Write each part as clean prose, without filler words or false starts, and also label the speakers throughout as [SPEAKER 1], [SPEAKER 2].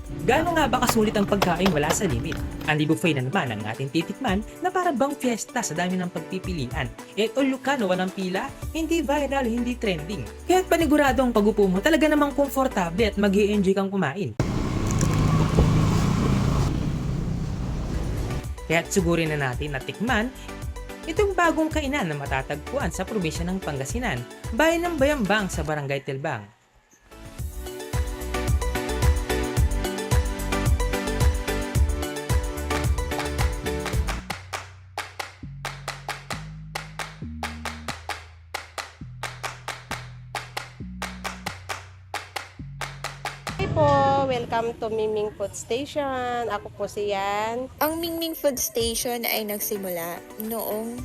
[SPEAKER 1] Gaano nga ba kasulit ang pagkain wala sa limit? Anli buffet na naman ang ating titikman na para bang fiesta sa dami ng pagpipilian. All you can, walang pila, hindi viral, hindi trending. Kaya't panigurado ang pag-upo mo talaga namang komportable at mag-i-enjoy kang kumain. Kaya't sugurin na natin na tikman itong bagong kainan na matatagpuan sa probinsya ng Pangasinan, bayan ng Bayambang sa Barangay Tilbang.
[SPEAKER 2] Hi po, welcome to Mingming Food Station. Ako po si Yan.
[SPEAKER 3] Ang Mingming Food Station ay nagsimula noong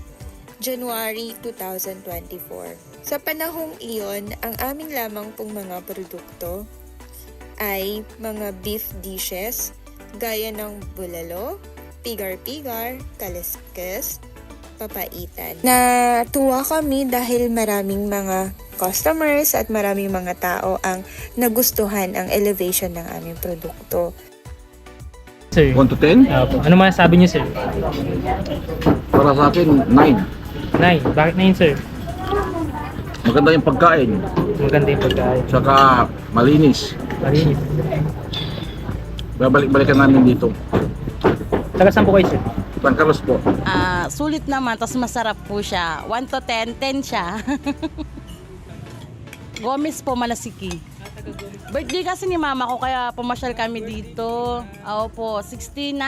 [SPEAKER 3] January 2024. Sa panahong iyon, ang aming lamang pong mga produkto ay mga beef dishes gaya ng bulalo, pigar-pigar, kaliskes, papaitan. Natuwa kami dahil maraming mga customers at maraming mga tao ang nagustuhan ang elevation ng aming produkto.
[SPEAKER 4] Sir,
[SPEAKER 5] 1 to 10?
[SPEAKER 4] ano masasabi niyo, sir?
[SPEAKER 5] Para sa akin, 9.
[SPEAKER 4] 9. Bakit 9, sir?
[SPEAKER 5] Maganda yung pagkain.
[SPEAKER 4] Maganda yung pagkain.
[SPEAKER 5] Tsaka malinis.
[SPEAKER 4] Malinis.
[SPEAKER 5] Babalik-balikan namin dito.
[SPEAKER 4] Taga saan po kayo, sir?
[SPEAKER 5] San Carlos po.
[SPEAKER 6] Sulit naman, tapos masarap po siya. 1 to 10, 10 siya. Gomez po, Malasiki. Birthday kasi ni mama ko, kaya pumasyal kami dito. Opo, 69?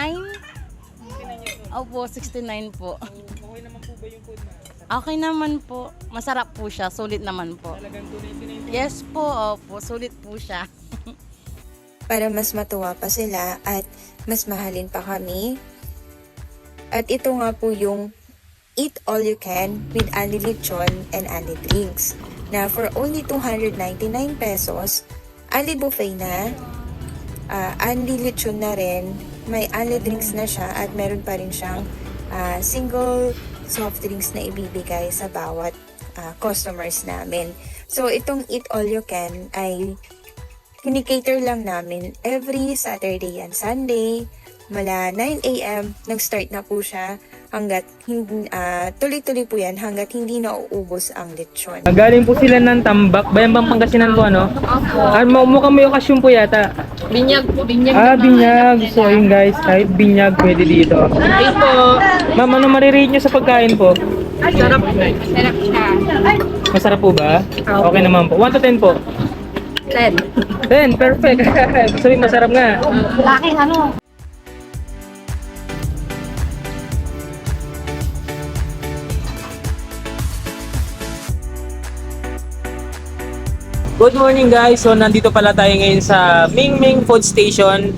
[SPEAKER 6] Opo, 69 po.
[SPEAKER 4] Okay naman po ba yung food na?
[SPEAKER 6] Okay naman po. Masarap po siya, sulit naman po.
[SPEAKER 4] Talagang tunay sinay.
[SPEAKER 6] Yes po, opo, sulit po siya.
[SPEAKER 3] Para mas matuwa pa sila at mas mahalin pa kami. At ito nga po yung Eat All You Can with Anli Lechon and Anli Drinks. Na for only 299 pesos, Anli Buffet na, Anli Lechon na rin, may Anli Drinks na siya at meron pa rin siyang single soft drinks na ibibigay sa bawat customers namin. So itong Eat All You Can ay kinikater lang namin every Saturday and Sunday. Mula 9 a.m. nag-start na po siya hanggat tuloy-tuloy po yan hanggat hindi na uubos ang lechon.
[SPEAKER 4] Galing po sila ng Tambak, Bayambang Pangasinan po, ano? Mukhang may okasyon po yata.
[SPEAKER 2] Binyag po, binyag.
[SPEAKER 4] Binyag. So yun guys, kahit binyag pwede dito.
[SPEAKER 2] Hey po.
[SPEAKER 4] Ma'am, ano marirate nyo sa pagkain po?
[SPEAKER 2] Sarap. Sarap siya.
[SPEAKER 4] Masarap po ba? Okay naman po. 1 to 10 po.
[SPEAKER 2] 10.
[SPEAKER 4] 10, perfect. Sabi masarap nga.
[SPEAKER 2] Laki ano?
[SPEAKER 1] Good morning guys! So nandito pala tayo ngayon sa Mingming Food Station.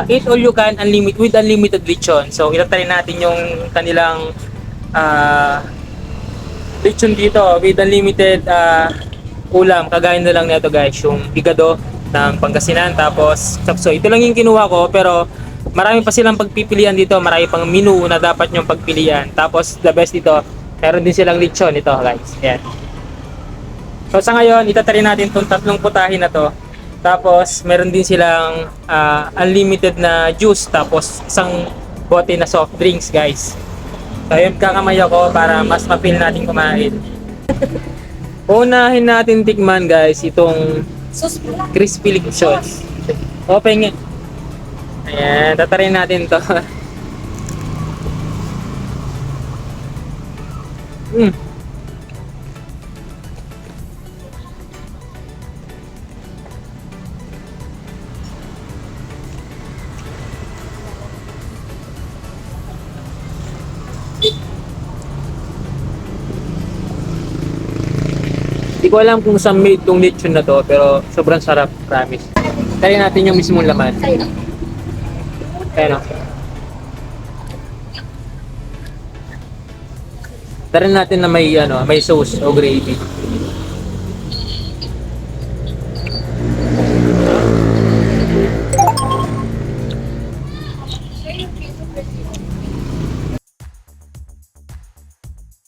[SPEAKER 1] Eat all you can with unlimited lechon. So itatry natin yung kanilang lechon dito with unlimited ulam. Kagaya na lang nito guys, yung bigado ng Pangasinan tapos chapsoy. Ito lang yung kinuha ko pero marami pa silang pagpipilian dito. Marami pang menu na dapat nyong pagpilian. Tapos the best dito, meron din silang lechon ito guys. Ayan. So sa ngayon, itatry natin itong tatlong putahin na to. Tapos meron din silang unlimited na juice. Tapos isang bote na soft drinks guys. So yun, kakamay ako para mas mapil natin kumain. Unahin natin tikman guys itong crispy lechon. Open nga. Ayan, tatarin natin to. Hindi ko alam kung saan made tong lechon na to, pero sobrang sarap, promise. Try natin yung mismong laman. Ayan o. Try natin na may sauce o gravy.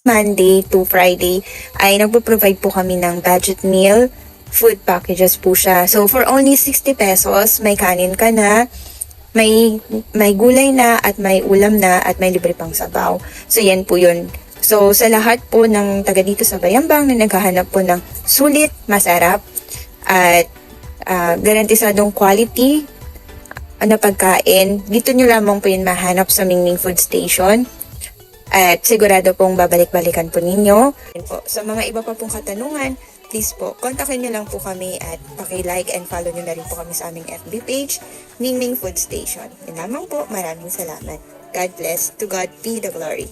[SPEAKER 3] Monday to Friday ay nagpo-provide po kami ng budget meal food packages po siya. So, for only 60 pesos, may kanin ka na, may gulay na, at may ulam na, at may libre pang sabaw. So, yan po yun. So, sa lahat po ng taga dito sa Bayambang na naghahanap po ng sulit, masarap, at garantisadong quality na pagkain, dito nyo lamang po yun mahanap sa Mingming Food Station. At sigurado pong babalik-balikan po ninyo. Sa mga iba pa pong katanungan, please po, kontakin nyo lang po kami at paki-like and follow nyo na rin po kami sa aming FB page, Mingming Food Station. Yun lamang po, maraming salamat. God bless. To God be the glory.